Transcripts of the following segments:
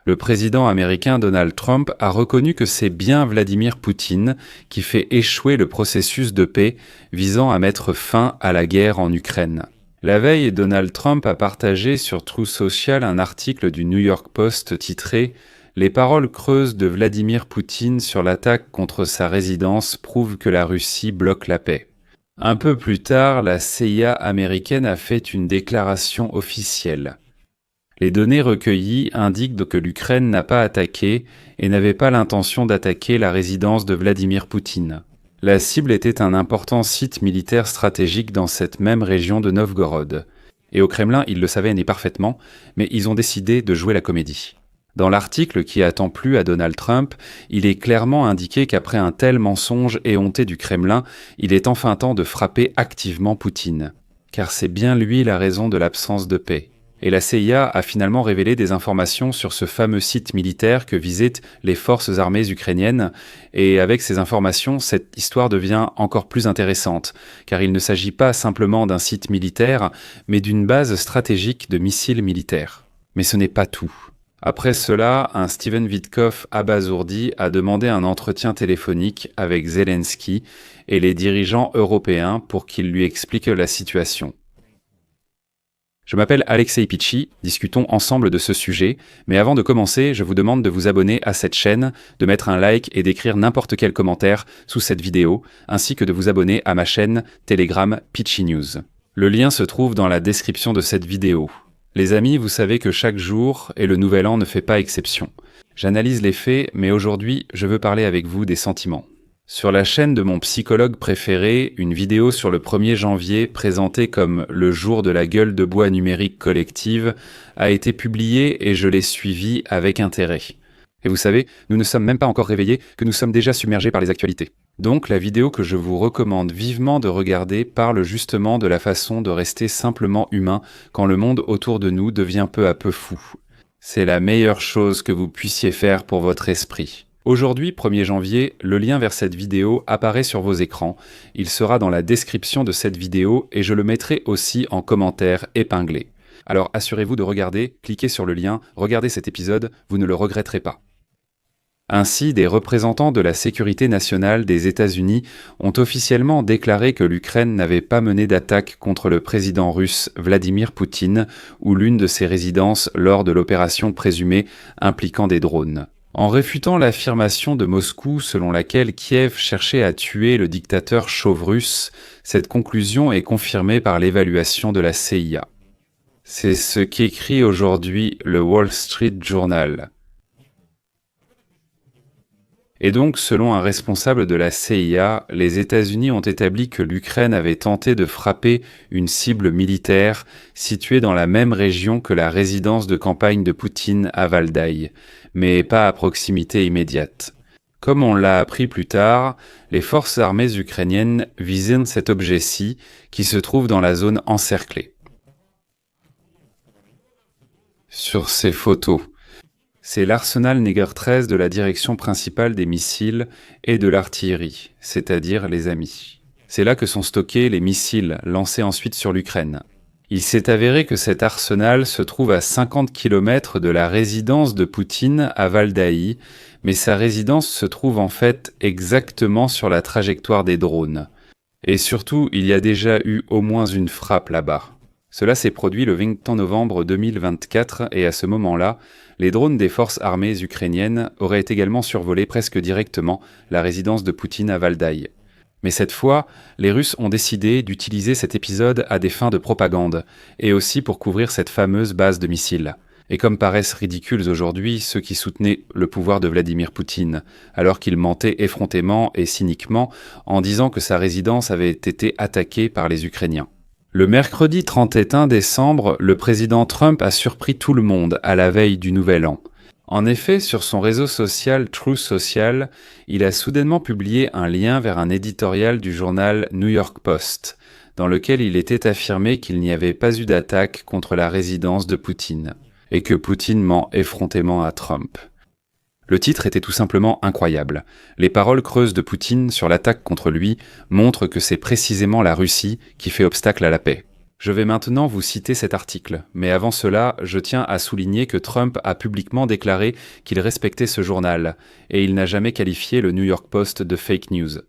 Le président américain Donald Trump a reconnu que c'est bien Vladimir Poutine qui fait échouer le processus de paix visant à mettre fin à la guerre en Ukraine. La veille, Donald Trump a partagé sur Truth Social un article du New York Post titré « Les paroles creuses de Vladimir Poutine sur l'attaque contre sa résidence prouvent que la Russie bloque la paix ». Un peu plus tard, la CIA américaine a fait une déclaration officielle. Les données recueillies indiquent que l'Ukraine n'a pas attaqué et n'avait pas l'intention d'attaquer la résidence de Vladimir Poutine. La cible était un important site militaire stratégique dans cette même région de Novgorod. Et au Kremlin, ils le savaient né parfaitement, mais ils ont décidé de jouer la comédie. Dans l'article qui a tant plu à Donald Trump, il est clairement indiqué qu'après un tel mensonge éhonté du Kremlin, il est enfin temps de frapper activement Poutine. Car c'est bien lui la raison de l'absence de paix. Et la CIA a finalement révélé des informations sur ce fameux site militaire que visaient les forces armées ukrainiennes. Et avec ces informations, cette histoire devient encore plus intéressante, car il ne s'agit pas simplement d'un site militaire, mais d'une base stratégique de missiles militaires. Mais ce n'est pas tout. Après cela, un Steven Witkoff abasourdi a demandé un entretien téléphonique avec Zelensky et les dirigeants européens pour qu'ils lui expliquent la situation. Je m'appelle Alexei Pichi, discutons ensemble de ce sujet, mais avant de commencer, je vous demande de vous abonner à cette chaîne, de mettre un like et d'écrire n'importe quel commentaire sous cette vidéo, ainsi que de vous abonner à ma chaîne Telegram Pichi News. Le lien se trouve dans la description de cette vidéo. Les amis, vous savez que chaque jour, et le nouvel an ne fait pas exception. J'analyse les faits, mais aujourd'hui, je veux parler avec vous des sentiments. Sur la chaîne de mon psychologue préféré, une vidéo sur le 1er janvier présentée comme le jour de la gueule de bois numérique collective a été publiée et je l'ai suivie avec intérêt. Et vous savez, nous ne sommes même pas encore réveillés que nous sommes déjà submergés par les actualités. Donc la vidéo que je vous recommande vivement de regarder parle justement de la façon de rester simplement humain quand le monde autour de nous devient peu à peu fou. C'est la meilleure chose que vous puissiez faire pour votre esprit. Aujourd'hui, 1er janvier, le lien vers cette vidéo apparaît sur vos écrans. Il sera dans la description de cette vidéo et je le mettrai aussi en commentaire épinglé. Alors assurez-vous de regarder, cliquez sur le lien, regardez cet épisode, vous ne le regretterez pas. Ainsi, des représentants de la sécurité nationale des États-Unis ont officiellement déclaré que l'Ukraine n'avait pas mené d'attaque contre le président russe Vladimir Poutine ou l'une de ses résidences lors de l'opération présumée impliquant des drones. En réfutant l'affirmation de Moscou selon laquelle Kiev cherchait à tuer le dictateur chauve russe, cette conclusion est confirmée par l'évaluation de la CIA. C'est ce qu'écrit aujourd'hui le Wall Street Journal. Et donc, selon un responsable de la CIA, les États-Unis ont établi que l'Ukraine avait tenté de frapper une cible militaire située dans la même région que la résidence de campagne de Poutine à Valdaï, mais pas à proximité immédiate. Comme on l'a appris plus tard, les forces armées ukrainiennes visaient cet objet-ci qui se trouve dans la zone encerclée. Sur ces photos, c'est l'arsenal Neger 13 de la direction principale des missiles et de l'artillerie, c'est-à-dire les amis. C'est là que sont stockés les missiles lancés ensuite sur l'Ukraine. Il s'est avéré que cet arsenal se trouve à 50 km de la résidence de Poutine à Valdaï, mais sa résidence se trouve en fait exactement sur la trajectoire des drones. Et surtout, il y a déjà eu au moins une frappe là-bas. Cela s'est produit le 20 novembre 2024 et à ce moment-là, les drones des forces armées ukrainiennes auraient également survolé presque directement la résidence de Poutine à Valdaï. Mais cette fois, les Russes ont décidé d'utiliser cet épisode à des fins de propagande, et aussi pour couvrir cette fameuse base de missiles. Et comme paraissent ridicules aujourd'hui ceux qui soutenaient le pouvoir de Vladimir Poutine, alors qu'il mentait effrontément et cyniquement en disant que sa résidence avait été attaquée par les Ukrainiens. Le mercredi 31 décembre, le président Trump a surpris tout le monde à la veille du Nouvel An. En effet, sur son réseau social Truth Social, il a soudainement publié un lien vers un éditorial du journal New York Post, dans lequel il était affirmé qu'il n'y avait pas eu d'attaque contre la résidence de Poutine, et que Poutine ment effrontément à Trump. Le titre était tout simplement incroyable. Les paroles creuses de Poutine sur l'attaque contre lui montrent que c'est précisément la Russie qui fait obstacle à la paix. Je vais maintenant vous citer cet article, mais avant cela, je tiens à souligner que Trump a publiquement déclaré qu'il respectait ce journal, et il n'a jamais qualifié le New York Post de fake news.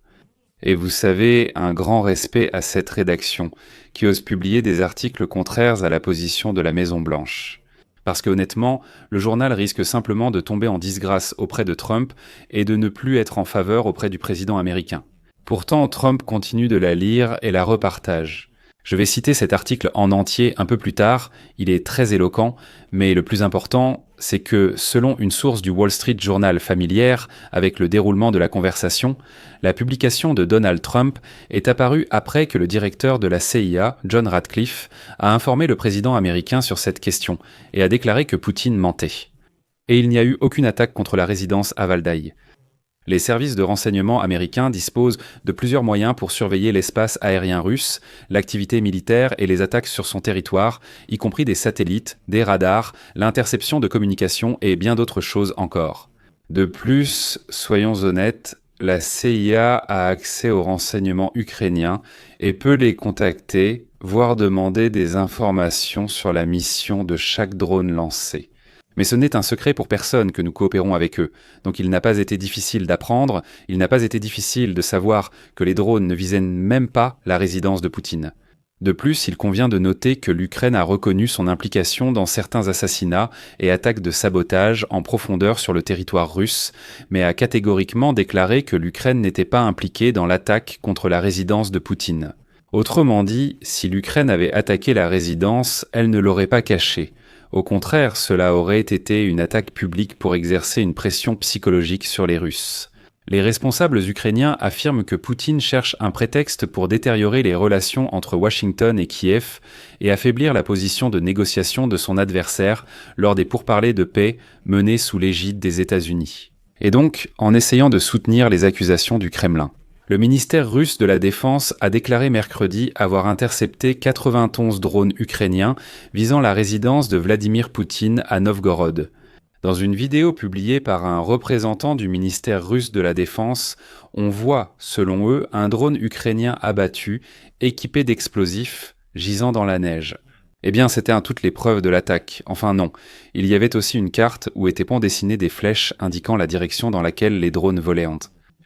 Et vous savez, un grand respect à cette rédaction, qui ose publier des articles contraires à la position de la Maison-Blanche. Parce que honnêtement, le journal risque simplement de tomber en disgrâce auprès de Trump et de ne plus être en faveur auprès du président américain. Pourtant, Trump continue de la lire et la repartage. Je vais citer cet article en entier un peu plus tard, il est très éloquent, mais le plus important, c'est que, selon une source du Wall Street Journal familière avec le déroulement de la conversation, la publication de Donald Trump est apparue après que le directeur de la CIA, John Ratcliffe, a informé le président américain sur cette question et a déclaré que Poutine mentait. Et il n'y a eu aucune attaque contre la résidence à Valdaï. Les services de renseignement américains disposent de plusieurs moyens pour surveiller l'espace aérien russe, l'activité militaire et les attaques sur son territoire, y compris des satellites, des radars, l'interception de communications et bien d'autres choses encore. De plus, soyons honnêtes, la CIA a accès aux renseignements ukrainiens et peut les contacter, voire demander des informations sur la mission de chaque drone lancé. Mais ce n'est un secret pour personne que nous coopérons avec eux, donc il n'a pas été difficile d'apprendre, il n'a pas été difficile de savoir que les drones ne visaient même pas la résidence de Poutine. De plus, il convient de noter que l'Ukraine a reconnu son implication dans certains assassinats et attaques de sabotage en profondeur sur le territoire russe, mais a catégoriquement déclaré que l'Ukraine n'était pas impliquée dans l'attaque contre la résidence de Poutine. Autrement dit, si l'Ukraine avait attaqué la résidence, elle ne l'aurait pas cachée. Au contraire, cela aurait été une attaque publique pour exercer une pression psychologique sur les Russes. Les responsables ukrainiens affirment que Poutine cherche un prétexte pour détériorer les relations entre Washington et Kiev et affaiblir la position de négociation de son adversaire lors des pourparlers de paix menés sous l'égide des États-Unis. Et donc, en essayant de soutenir les accusations du Kremlin. Le ministère russe de la Défense a déclaré mercredi avoir intercepté 91 drones ukrainiens visant la résidence de Vladimir Poutine à Novgorod. Dans une vidéo publiée par un représentant du ministère russe de la Défense, on voit, selon eux, un drone ukrainien abattu, équipé d'explosifs, gisant dans la neige. Eh bien, c'était toutes les preuves de l'attaque. Enfin non, il y avait aussi une carte où étaient dessinées des flèches indiquant la direction dans laquelle les drones volaient.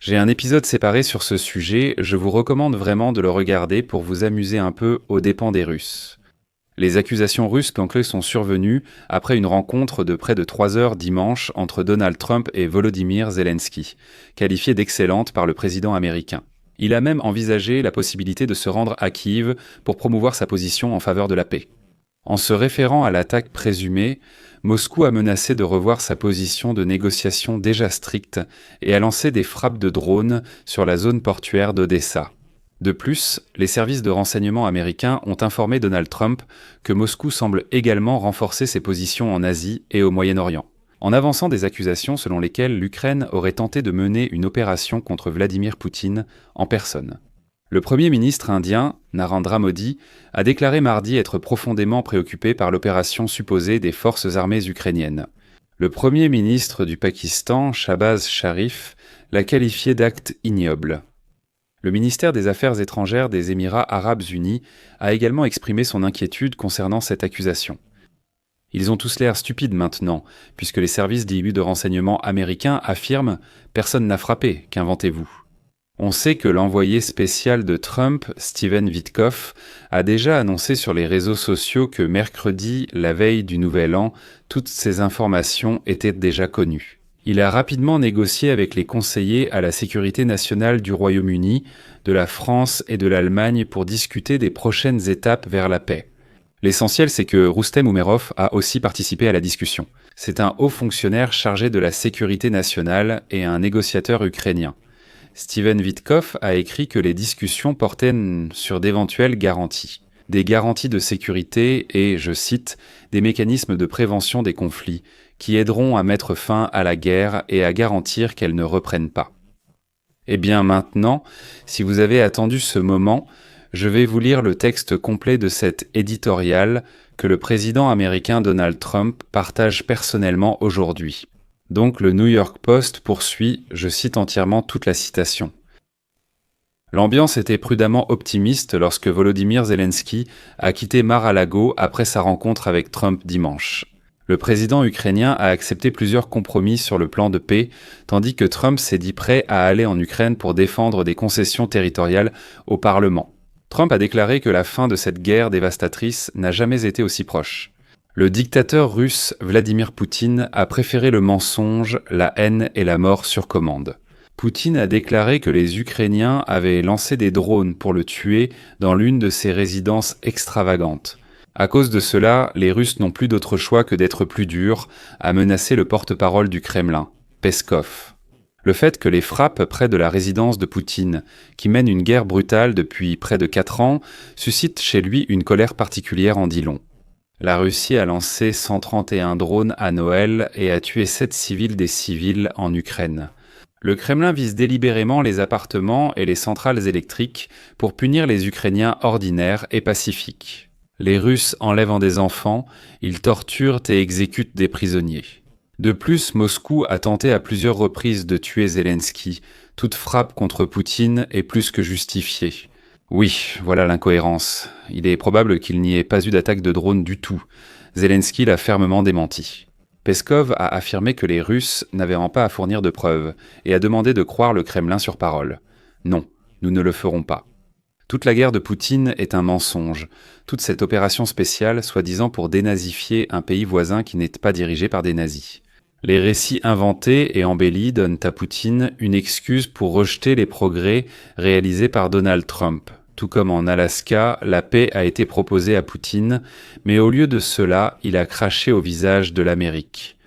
J'ai un épisode séparé sur ce sujet, je vous recommande vraiment de le regarder pour vous amuser un peu aux dépens des Russes. Les accusations russes sont survenues après une rencontre de près de 3 heures dimanche entre Donald Trump et Volodymyr Zelensky, qualifiée d'excellente par le président américain. Il a même envisagé la possibilité de se rendre à Kiev pour promouvoir sa position en faveur de la paix. En se référant à l'attaque présumée, Moscou a menacé de revoir sa position de négociation déjà stricte et a lancé des frappes de drones sur la zone portuaire d'Odessa. De plus, les services de renseignement américains ont informé Donald Trump que Moscou semble également renforcer ses positions en Asie et au Moyen-Orient, en avançant des accusations selon lesquelles l'Ukraine aurait tenté de mener une opération contre Vladimir Poutine en personne. Le Premier ministre indien, Narendra Modi, a déclaré mardi être profondément préoccupé par l'opération supposée des forces armées ukrainiennes. Le Premier ministre du Pakistan, Shahbaz Sharif, l'a qualifié d'acte ignoble. Le ministère des Affaires étrangères des Émirats arabes unis a également exprimé son inquiétude concernant cette accusation. Ils ont tous l'air stupides maintenant, puisque les services dits de renseignement américains affirment « Personne n'a frappé, qu'inventez-vous ». On sait que l'envoyé spécial de Trump, Steven Witkoff, a déjà annoncé sur les réseaux sociaux que mercredi, la veille du Nouvel An, toutes ces informations étaient déjà connues. Il a rapidement négocié avec les conseillers à la sécurité nationale du Royaume-Uni, de la France et de l'Allemagne pour discuter des prochaines étapes vers la paix. L'essentiel, c'est que Roustem Umerov a aussi participé à la discussion. C'est un haut fonctionnaire chargé de la sécurité nationale et un négociateur ukrainien. Steven Witkoff a écrit que les discussions portaient sur d'éventuelles garanties. Des garanties de sécurité et, je cite, des mécanismes de prévention des conflits qui aideront à mettre fin à la guerre et à garantir qu'elle ne reprenne pas. Eh bien maintenant, si vous avez attendu ce moment, je vais vous lire le texte complet de cet éditorial que le président américain Donald Trump partage personnellement aujourd'hui. Donc le New York Post poursuit, je cite entièrement toute la citation. L'ambiance était prudemment optimiste lorsque Volodymyr Zelensky a quitté Mar-a-Lago après sa rencontre avec Trump dimanche. Le président ukrainien a accepté plusieurs compromis sur le plan de paix, tandis que Trump s'est dit prêt à aller en Ukraine pour défendre des concessions territoriales au Parlement. Trump a déclaré que la fin de cette guerre dévastatrice n'a jamais été aussi proche. Le dictateur russe Vladimir Poutine a préféré le mensonge, la haine et la mort sur commande. Poutine a déclaré que les Ukrainiens avaient lancé des drones pour le tuer dans l'une de ses résidences extravagantes. À cause de cela, les Russes n'ont plus d'autre choix que d'être plus durs, a menacé le porte-parole du Kremlin, Peskov. Le fait que les frappes près de la résidence de Poutine, qui mène une guerre brutale depuis près de 4 ans, suscitent chez lui une colère particulière en dit long. La Russie a lancé 131 drones à Noël et a tué 7 civils des civils en Ukraine. Le Kremlin vise délibérément les appartements et les centrales électriques pour punir les Ukrainiens ordinaires et pacifiques. Les Russes enlèvent des enfants, ils torturent et exécutent des prisonniers. De plus, Moscou a tenté à plusieurs reprises de tuer Zelensky. Toute frappe contre Poutine est plus que justifiée. Oui, voilà l'incohérence. Il est probable qu'il n'y ait pas eu d'attaque de drone du tout. Zelensky l'a fermement démenti. Peskov a affirmé que les Russes n'avaient pas à fournir de preuves et a demandé de croire le Kremlin sur parole. Non, nous ne le ferons pas. Toute la guerre de Poutine est un mensonge. Toute cette opération spéciale, soi-disant pour dénazifier un pays voisin qui n'est pas dirigé par des nazis. Les récits inventés et embellis donnent à Poutine une excuse pour rejeter les progrès réalisés par Donald Trump. Tout comme en Alaska, la paix a été proposée à Poutine, mais au lieu de cela, il a craché au visage de l'Amérique.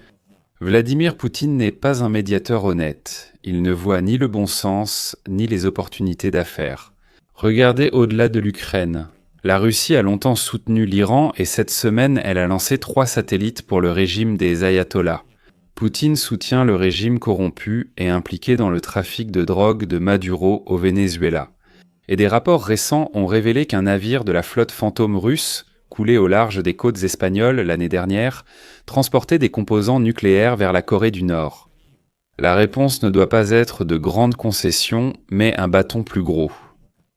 Vladimir Poutine n'est pas un médiateur honnête. Il ne voit ni le bon sens, ni les opportunités d'affaires. Regardez au-delà de l'Ukraine. La Russie a longtemps soutenu l'Iran et cette semaine, elle a lancé 3 satellites pour le régime des ayatollahs. Poutine soutient le régime corrompu et impliqué dans le trafic de drogue de Maduro au Venezuela. Et des rapports récents ont révélé qu'un navire de la flotte fantôme russe, coulé au large des côtes espagnoles l'année dernière, transportait des composants nucléaires vers la Corée du Nord. La réponse ne doit pas être de grandes concessions, mais un bâton plus gros.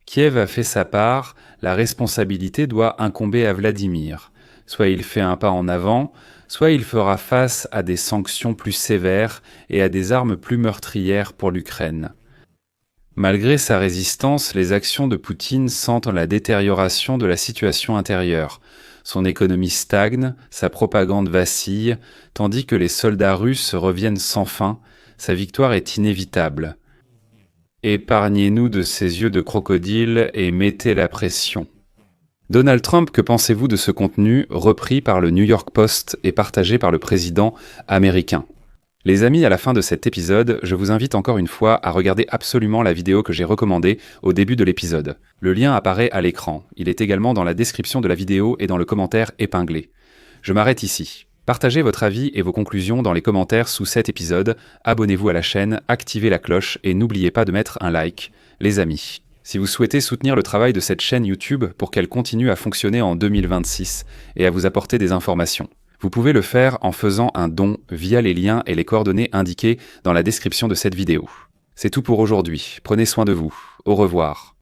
Kiev a fait sa part, la responsabilité doit incomber à Vladimir. Soit il fait un pas en avant, soit il fera face à des sanctions plus sévères et à des armes plus meurtrières pour l'Ukraine. Malgré sa résistance, les actions de Poutine sentent la détérioration de la situation intérieure. Son économie stagne, sa propagande vacille, tandis que les soldats russes reviennent sans fin, sa victoire est inévitable. Épargnez-nous de ces yeux de crocodile et mettez la pression. Donald Trump, que pensez-vous de ce contenu repris par le New York Post et partagé par le président américain ? Les amis, à la fin de cet épisode, je vous invite encore une fois à regarder absolument la vidéo que j'ai recommandée au début de l'épisode. Le lien apparaît à l'écran. Il est également dans la description de la vidéo et dans le commentaire épinglé. Je m'arrête ici. Partagez votre avis et vos conclusions dans les commentaires sous cet épisode. Abonnez-vous à la chaîne, activez la cloche et n'oubliez pas de mettre un like, les amis. Si vous souhaitez soutenir le travail de cette chaîne YouTube pour qu'elle continue à fonctionner en 2026 et à vous apporter des informations, vous pouvez le faire en faisant un don via les liens et les coordonnées indiqués dans la description de cette vidéo. C'est tout pour aujourd'hui. Prenez soin de vous. Au revoir.